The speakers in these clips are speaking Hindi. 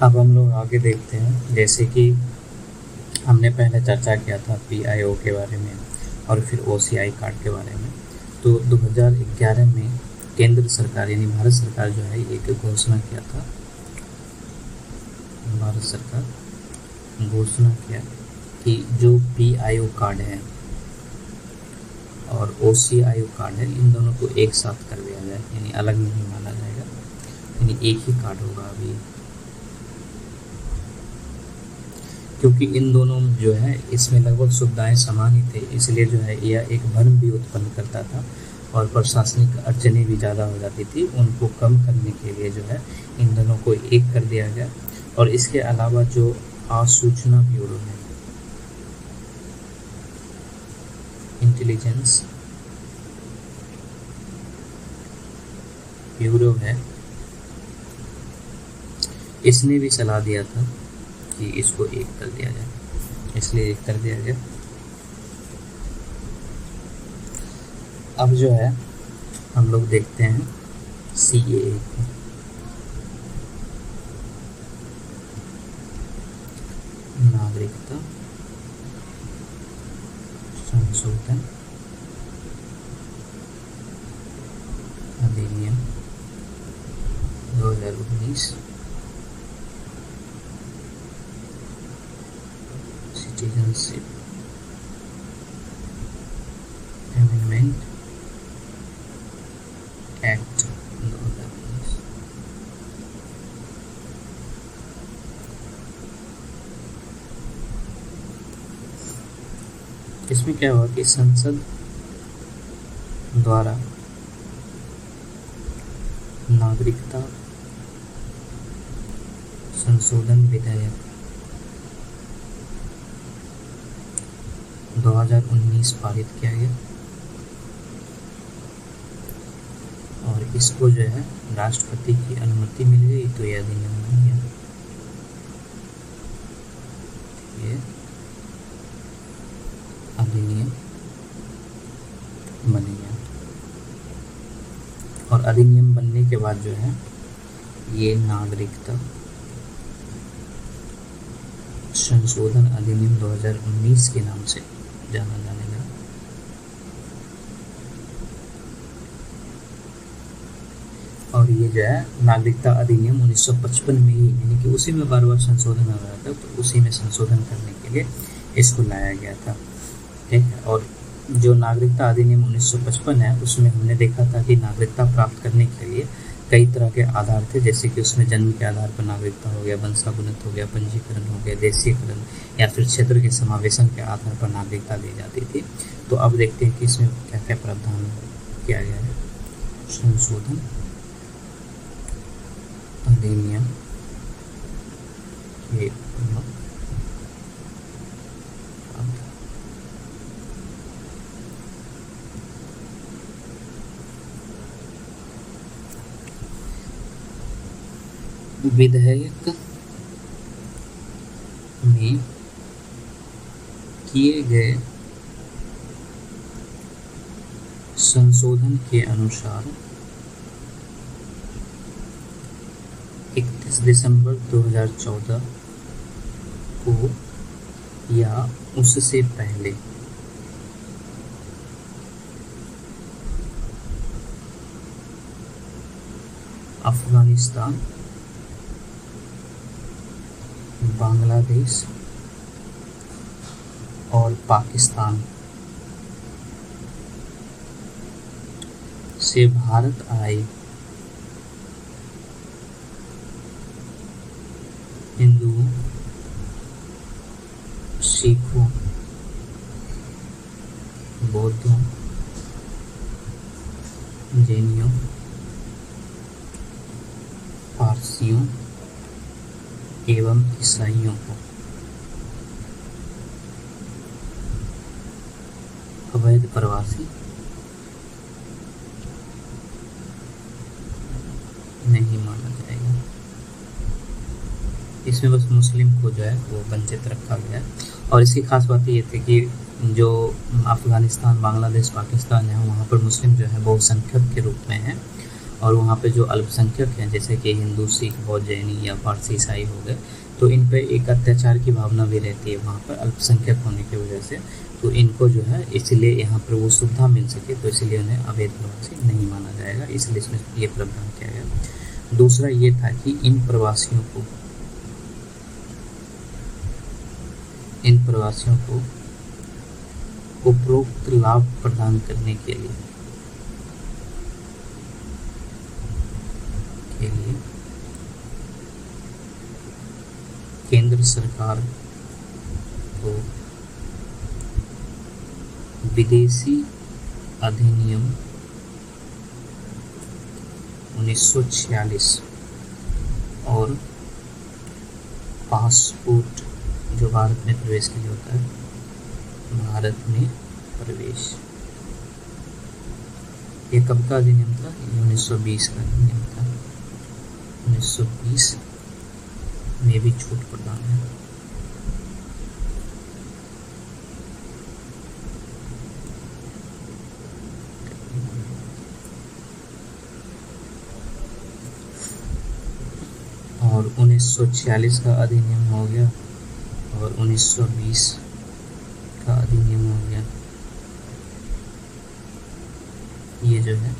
अब हम लोग आगे देखते हैं, जैसे कि हमने पहले चर्चा किया था पीआईओ के बारे में और फिर ओसीआई कार्ड के बारे में। तो 2011 में केंद्र सरकार यानी भारत सरकार जो है एक घोषणा किया था, भारत सरकार घोषणा किया कि जो पीआईओ कार्ड है और ओसीआई कार्ड है, इन दोनों को एक साथ कर दिया जाए, यानी अलग नहीं माना जाएगा, यानी एक ही कार्ड होगा अभी। क्योंकि इन दोनों जो है इसमें लगभग सुविधाएं समान ही थे, इसलिए जो है यह एक भ्रम भी उत्पन्न करता था और प्रशासनिक अड़चनें भी ज़्यादा हो जाती थी। उनको कम करने के लिए जो है इन दोनों को एक कर दिया गया। और इसके अलावा जो सूचना ब्यूरो है, इंटेलिजेंस ब्यूरो है, इसने भी सलाह दिया था कि इसको एक कर दिया जाए, इसलिए एक कर दिया गया। अब जो है हम लोग देखते हैं सीएए को। नागरिकता संशोधन अधिनियम 2019, सिटीजनशिप अमेंडमेंट एक्ट 2019। इसमें क्या हुआ कि संसद द्वारा नागरिकता संशोधन विधेयक 2019 पारित किया गया और इसको जो है राष्ट्रपति की अनुमति मिल गई, तो यह अधिनियम बन गया। ये अधिनियम बन गया और अधिनियम बनने के बाद जो है ये नागरिकता संशोधन अधिनियम 2019 के नाम से जाना जाने लगा। और ये जो है नागरिकता अधिनियम 1955 में ही, यानी कि उसी में बार बार संशोधन आ रहा था, तो उसी में संशोधन करने के लिए इसको लाया गया था। ठीक है। और जो नागरिकता अधिनियम 1955 है उसमें हमने देखा था कि नागरिकता प्राप्त करने के लिए कई तरह के आधार थे, जैसे कि उसमें जन्म के आधार पर नागरिकता हो गया, वंशावलित हो गया, पंजीकरण हो गया, देशीयकरण या फिर क्षेत्र के समावेशन के आधार पर नागरिकता दी जाती थी। तो अब देखते हैं कि इसमें क्या क्या प्रावधान किया गया है। संशोधन अधिनियम के विधेयक में किए गए संशोधन के अनुसार 31 दिसंबर 2014 को या उससे पहले अफगानिस्तान, बांग्लादेश और पाकिस्तान से भारत आए हिंदुओं, सिखों, बौद्धों, जैनियों, पारसियों एवं ईसाइयों को अवैध प्रवासी नहीं माना जाएगा। इसमें बस मुस्लिम को जो है वो वंचित रखा गया है। और इसकी खास बात ये थी कि जो अफगानिस्तान, बांग्लादेश, पाकिस्तान है वहाँ पर मुस्लिम जो है बहुसंख्यक के रूप में है और वहाँ पे जो अल्पसंख्यक हैं जैसे कि हिंदू, सिख, बौद्ध, जैनी या पारसी ईसाई हो गए, तो इन पे एक अत्याचार की भावना भी रहती है वहाँ पर अल्पसंख्यक होने की वजह से। तो इनको जो है इसलिए यहाँ पर वो सुविधा मिल सके, तो इसलिए उन्हें अवैध प्रवासी नहीं माना जाएगा, इसलिए इसमें ये प्रावधान किया गया। दूसरा ये था कि इन प्रवासियों को उपरोक्त लाभ प्रदान करने के लिए केंद्र सरकार को विदेशी अधिनियम 1946 और पासपोर्ट जो भारत में प्रवेश के लिए होता है, भारत में प्रवेश, ये कब का अधिनियम था? 1920 का अधिनियम था। 1920 में भी छूट प्रदान है। और 1946 का अधिनियम हो गया और 1920 का अधिनियम हो गया। ये जो है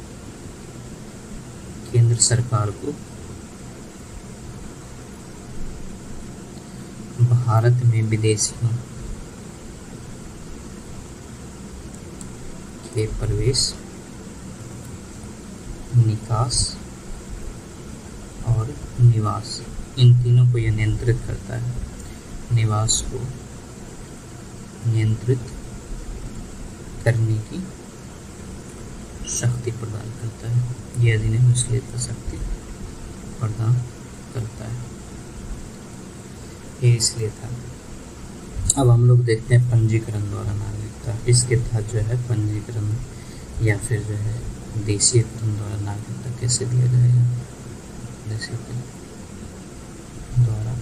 केंद्र सरकार को भारत में विदेशियों के प्रवेश, निकास और निवास, इन तीनों को यह नियंत्रित करता है। निवास को नियंत्रित करने की शक्ति प्रदान करता है। यह अधिनियम इसलिए शक्ति प्रदान करता है, ये इसलिए था। अब हम लोग देखते हैं पंजीकरण द्वारा नागरिकता। इसके तहत जो है पंजीकरण या फिर जो है देशीयकरण द्वारा नागरिकता कैसे दिया जाएगा? देशीयकरण द्वारा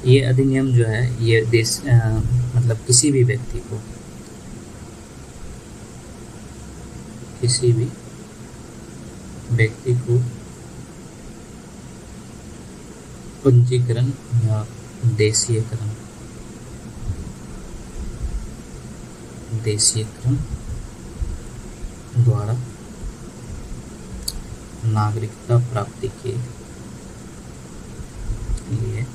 ये अधिनियम जो है ये देश मतलब किसी भी व्यक्ति को पंजीकरण या देशीयकरण द्वारा नागरिकता प्राप्ति के लिए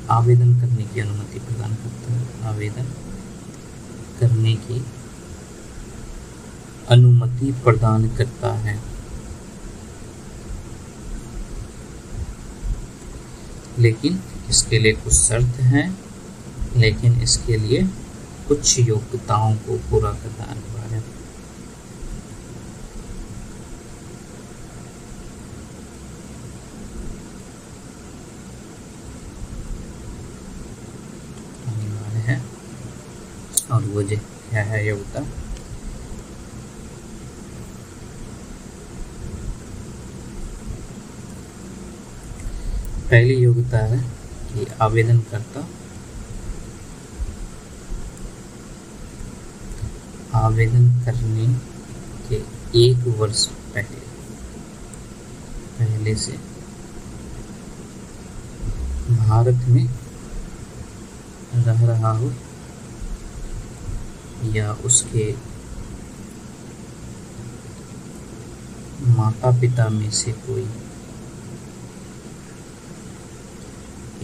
आवेदन करने की अनुमति प्रदान करता है। आवेदन करने की अनुमति प्रदान करता है, लेकिन इसके लिए कुछ शर्त हैं, लेकिन इसके लिए कुछ योग्यताओं को पूरा करना अनिवार्य है। और वो जो क्या है योग्यता? पहली योग्यता है कि आवेदनकर्ता आवेदन करने के 1 वर्ष पहले से भारत में रह रहा हो या उसके माता पिता में से कोई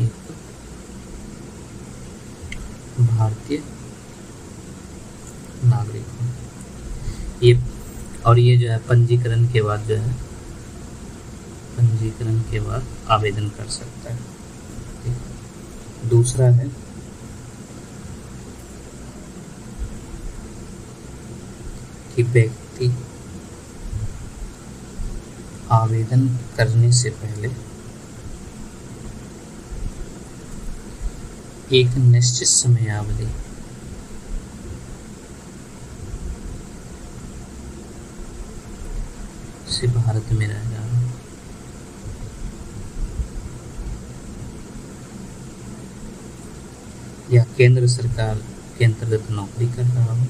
एक भारतीय नागरिक हो। ये जो है पंजीकरण के बाद आवेदन कर सकता है। दूसरा है कि व्यक्ति आवेदन करने से पहले एक निश्चित समयावधि से भारत में रह रहा हो या केंद्र सरकार के अंतर्गत नौकरी कर रहा हो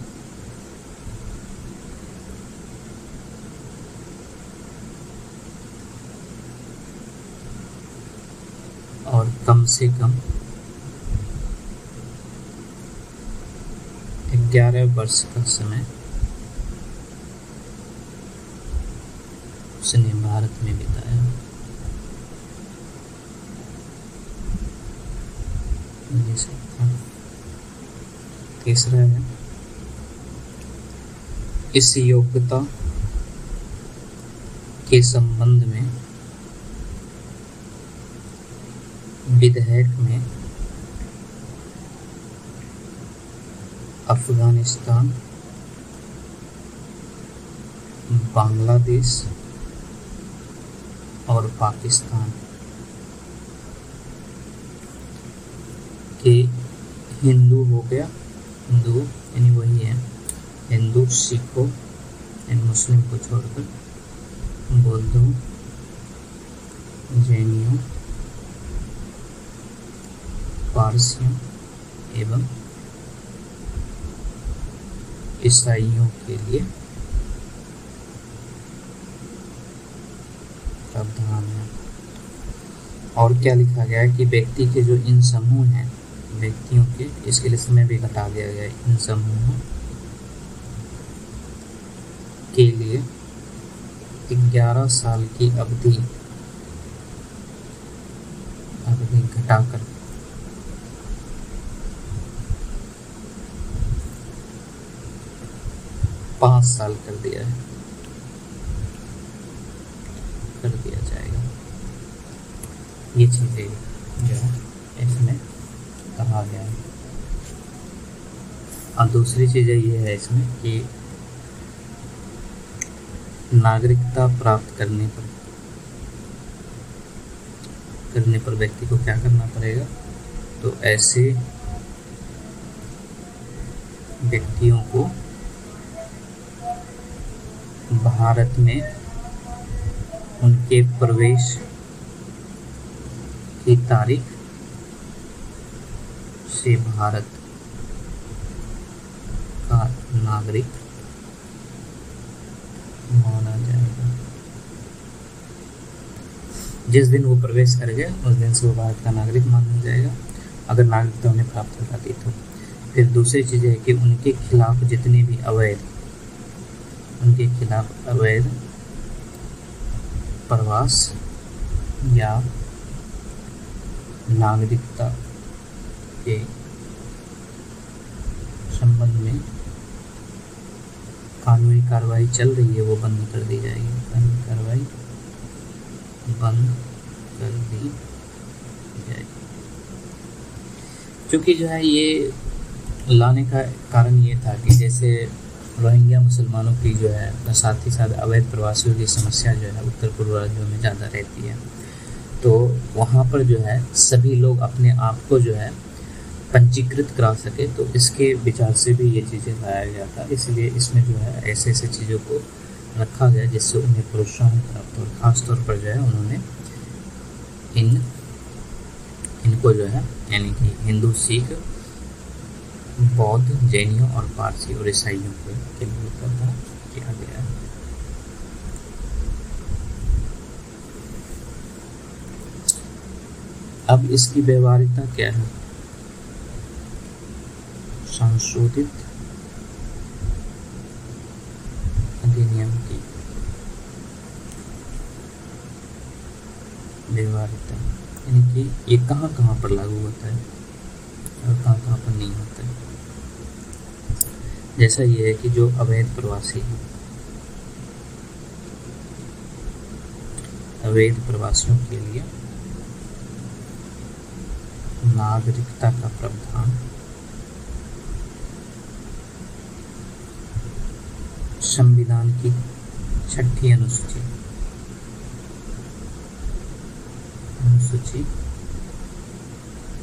कम से कम 11 वर्ष का समय उसने भारत में बिताया। तीसरा है, इस योग्यता के संबंध में विधेयक में अफगानिस्तान, बांग्लादेश और पाकिस्तान के हिंदू हो गया, हिंदू यानी वही है हिंदू, सिखों एंड मुस्लिम को छोड़कर बौद्धों, जैनियों, पारसियों एवं ईसाइयों के लिए प्रावधान है। और क्या लिखा गया है कि व्यक्ति के जो इन समूह हैं, व्यक्तियों के, इसके लिए समय भी घटा दिया गया है। इन समूहों के लिए 11 साल की अवधि घटाकर 5 साल कर दिया जाएगा। ये चीजें जो है इसमें कहा गया है। और दूसरी चीजें ये है इसमें कि नागरिकता प्राप्त करने पर व्यक्ति को क्या करना पड़ेगा, तो ऐसे व्यक्तियों को भारत में उनके प्रवेश की तारीख से भारत का नागरिक माना जाएगा। जिस दिन वो प्रवेश करेगा उस दिन से वो भारत का नागरिक माना जाएगा, अगर नागरिकता उन्हें प्राप्त हो जाती तो। फिर दूसरी चीज़ है कि उनके खिलाफ जितने भी अवैध प्रवास या नागरिकता के संबंध में कानूनी कार्रवाई चल रही है, वो बंद कर दी जाएगी। कानूनी कार्रवाई बंद कर दी जाएगी। क्योंकि जो है ये लाने का कारण ये था कि जैसे रोहिंग्या मुसलमानों की जो है, साथ ही साथ अवैध प्रवासियों की समस्या जो है उत्तर पूर्व राज्यों में ज़्यादा रहती है, तो वहाँ पर जो है सभी लोग अपने आप को जो है पंजीकृत करा सके, तो इसके विचार से भी ये चीज़ें लाया गया था। इसलिए इसमें जो है ऐसे ऐसे चीज़ों को रखा गया जिससे उन्हें प्रोत्साहन प्राप्त हो। खास तौर पर जो है उन्होंने इनको जो है यानी कि हिंदू, सिख, बौद्ध, जैनियों और पारसी और ईसाइयों के लिए प्रावधान किया गया है। अब इसकी व्यवहारिकता क्या है? संशोधित अधिनियम की व्यवहारिकता यानी कि ये कहाँ कहाँ पर लागू होता है और कहाँ कहाँ पर नहीं होता है। जैसा ये है कि जो अवैध प्रवासी हैं, अवैध प्रवासियों के लिए नागरिकता का प्रावधान संविधान की 6ठी अनुसूची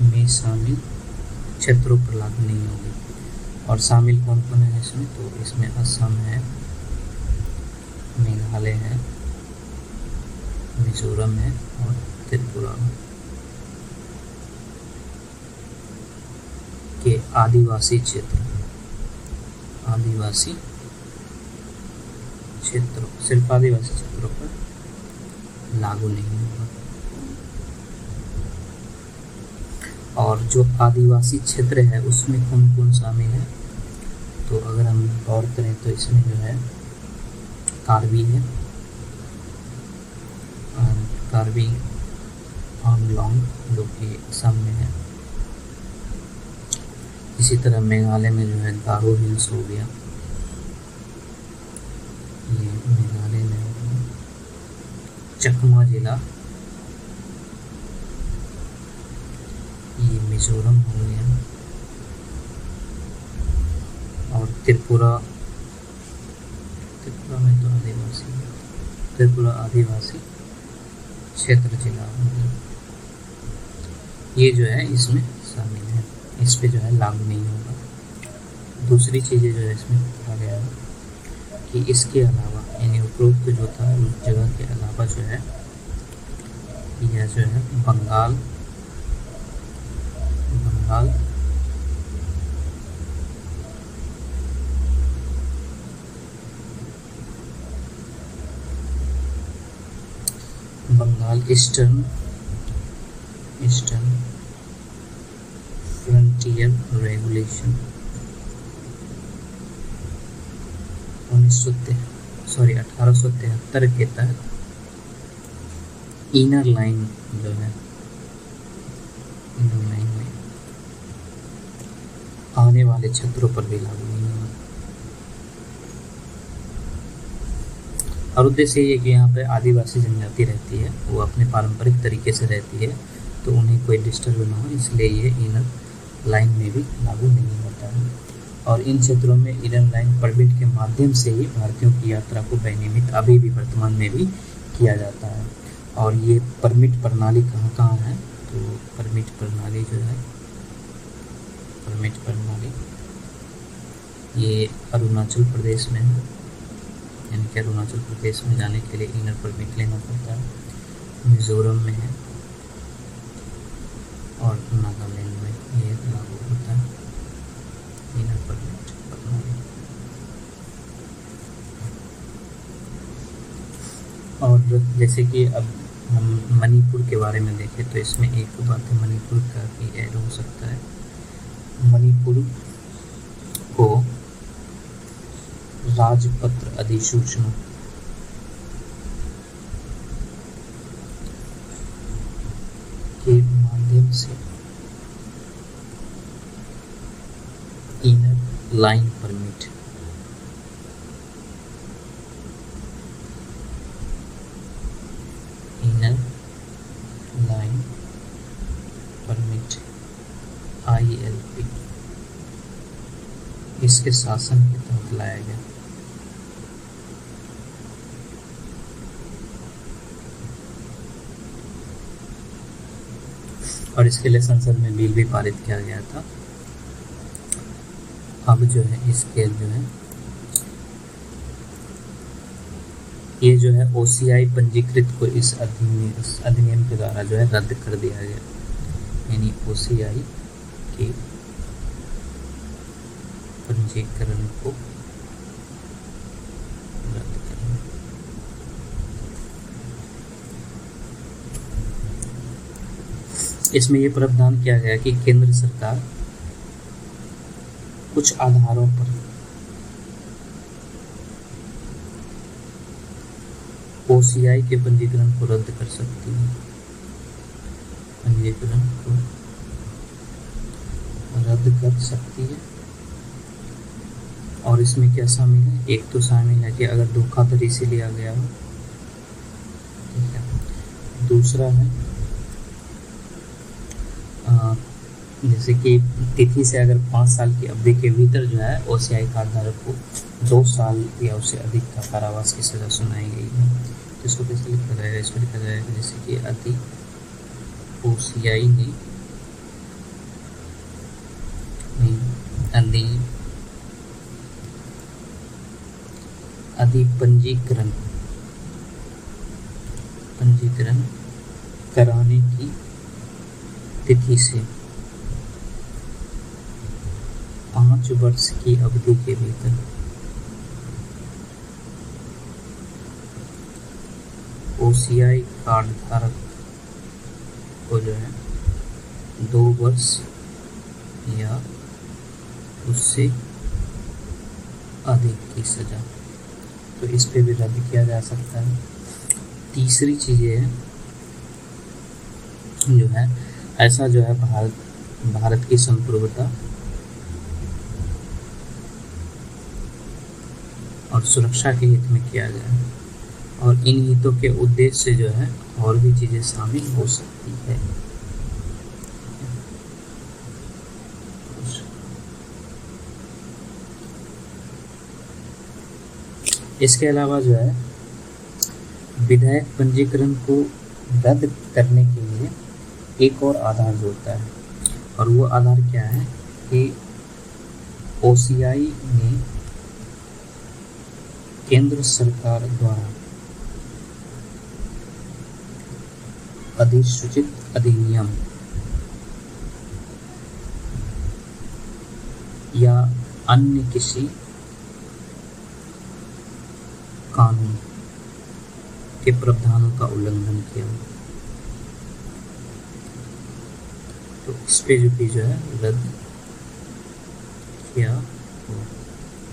में शामिल क्षेत्रों पर लागू नहीं होगी। और शामिल कौन कौन है इसमें? तो इसमें असम है, मेघालय है, मिजोरम है और त्रिपुरा के आदिवासी क्षेत्रों, सिर्फ आदिवासी क्षेत्रों पर लागू नहीं होगा। और जो आदिवासी क्षेत्र है उसमें कौन कौन शामिल है, तो अगर हम गौर करें तो इसमें जो है कार्बी है, कार्बी आंगलोंग जो कि असम में है। इसी तरह मेघालय में जो है गारो हिल्स हो गया, ये मेघालय में हो गया। चकमा जिला ये मिजोरम हो गया। और त्रिपुरा में तो आदिवासी है, त्रिपुरा आदिवासी क्षेत्र जिला हो गया। ये जो है इसमें शामिल है, इस पे जो है लागू नहीं होगा। दूसरी चीज़ें जो है इसमें कहा गया है कि इसके अलावा यानी उपरोक्त जो था उस जगह के अलावा जो है यह जो है बंगाल ईस्टर्न फ्रंटियर रेगुलेशन 1873 के तहत इनर लाइन जो है, इनर लाइन में आने वाले क्षेत्रों पर भी लागू नहीं होगा। और उद्देश्य ये कि यहाँ पे आदिवासी जनजाति रहती है, वो अपने पारंपरिक तरीके से रहती है, तो उन्हें कोई डिस्टर्ब ना हो, इसलिए ये इनर लाइन में भी लागू नहीं होता है। और इन क्षेत्रों में इनर लाइन परमिट के माध्यम से ही भारतीयों की यात्रा को विनियमित अभी भी वर्तमान में भी किया जाता है। और ये परमिट प्रणाली कहाँ कहाँ है, तो परमिट प्रणाली जो है, परमिट प्रणाली ये अरुणाचल प्रदेश में है, यानी कि अरुणाचल प्रदेश में जाने के लिए इनर परमिट लेना पड़ता है। मिजोरम में है और नागालैंड में ये लागू होता है इनर परमिट प्रणाली। और जैसे कि अब हम मणिपुर के बारे में देखें तो इसमें एक बात है, मणिपुर का भी ऐड हो सकता है। मणिपुर को राजपत्र अधिसूचना के माध्यम से इनर लाइन परमिट ILP इसके शासन के तहत लाया गया। और इसके लिए संसद में बिल भी पारित किया गया था। अब जो है इसके जो है ये जो है OCI पंजीकृत को इस अधिनियम के द्वारा जो है रद्द कर दिया गया, यानी OCI के पंजीकरण को रद्द करना। इसमें यह प्रावधान किया गया कि केंद्र सरकार कुछ आधारों पर OCI के पंजीकरण को रद्द कर सकती है, पंजीकरण को रद्द कर सकती है। और इसमें क्या शामिल है, एक तो शामिल है कि अगर धोखाधड़ी से लिया गया हो, ठीक है। दूसरा है जैसे कि तिथि से अगर 5 साल की अवधि के भीतर जो है OCI कार्ड धारक को 2 साल या उससे अधिक का कारावास की सजा सुनाई गई है। तो इसको कैसे लिखा जाएगा, इसको लिखा जाएगा जैसे कि अति OCI ने पंजीकरण कराने की तिथि से 5 वर्ष की अवधि के भीतर OCI कार्ड धारक को जो है 2 वर्ष या उससे अधिक की सजा, तो इस पे भी रद्द किया जा सकता है। तीसरी चीज़ ये है जो है, ऐसा जो है भारत की संप्रभुता और सुरक्षा के हित में किया जाए, और इन हितों के उद्देश्य से जो है और भी चीज़ें शामिल हो सकती है। इसके अलावा जो है विधायक पंजीकरण को रद्द करने के लिए एक और आधार जोड़ता है, और वो आधार क्या है कि OCI ने केंद्र सरकार द्वारा अधिसूचित अधिनियम या अन्य किसी कानून के प्रावधानों का उल्लंघन किया, तो इस पे जो है रद्द किया हो,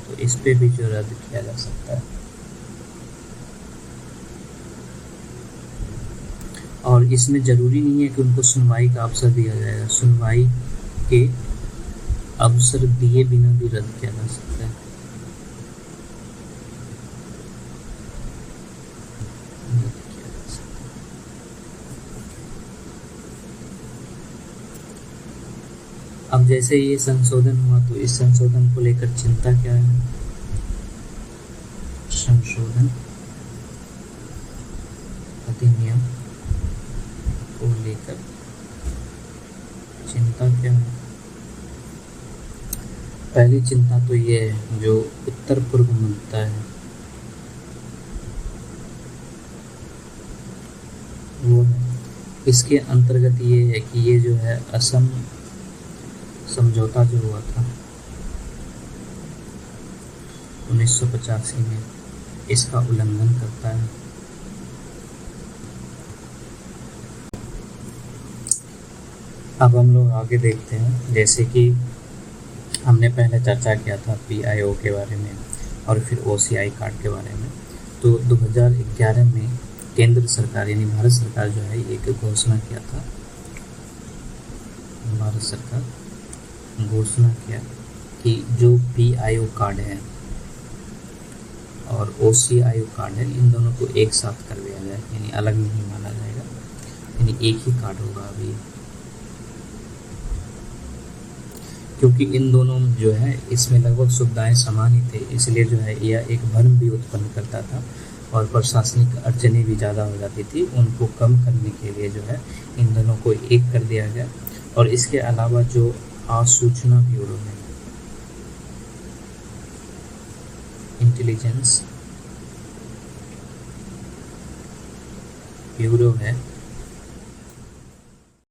तो इस पे भी जो रद्द किया जा सकता है। और इसमें ज़रूरी नहीं है कि उनको सुनवाई का अवसर दिया जाएगा, सुनवाई के अवसर दिए बिना भी रद्द किया जा सकता है। अब जैसे ये संशोधन हुआ, तो इस संशोधन को लेकर चिंता क्या है? संशोधन अधिनियम को लेकर चिंता क्या है? पहली चिंता तो ये है जो उत्तर पूर्व मुद्दा है, वो है इसके अंतर्गत ये है कि ये जो है असम समझौता जो हुआ था 1985 में, इसका उल्लंघन करता है। अब हम लोग आगे देखते हैं, जैसे कि हमने पहले चर्चा किया था PIO के बारे में और फिर OCI कार्ड के बारे में। तो 2011 में केंद्र सरकार यानी भारत सरकार जो है एक घोषणा किया था, भारत सरकार घोषणा किया कि जो PIO कार्ड है और OCI कार्ड है, इन दोनों को एक साथ कर दिया जाए, यानी अलग नहीं माना जाएगा, यानी एक ही कार्ड होगा अभी। क्योंकि इन दोनों जो है इसमें लगभग सुविधाएं समान ही थे, इसलिए जो है यह एक भ्रम भी उत्पन्न करता था और प्रशासनिक अड़चनें भी ज़्यादा हो जाती थी। उनको कम करने के लिए जो है इन दोनों को एक कर दिया गया। और इसके अलावा जो सूचना ब्यूरो है, इंटेलिजेंस ब्यूरो है,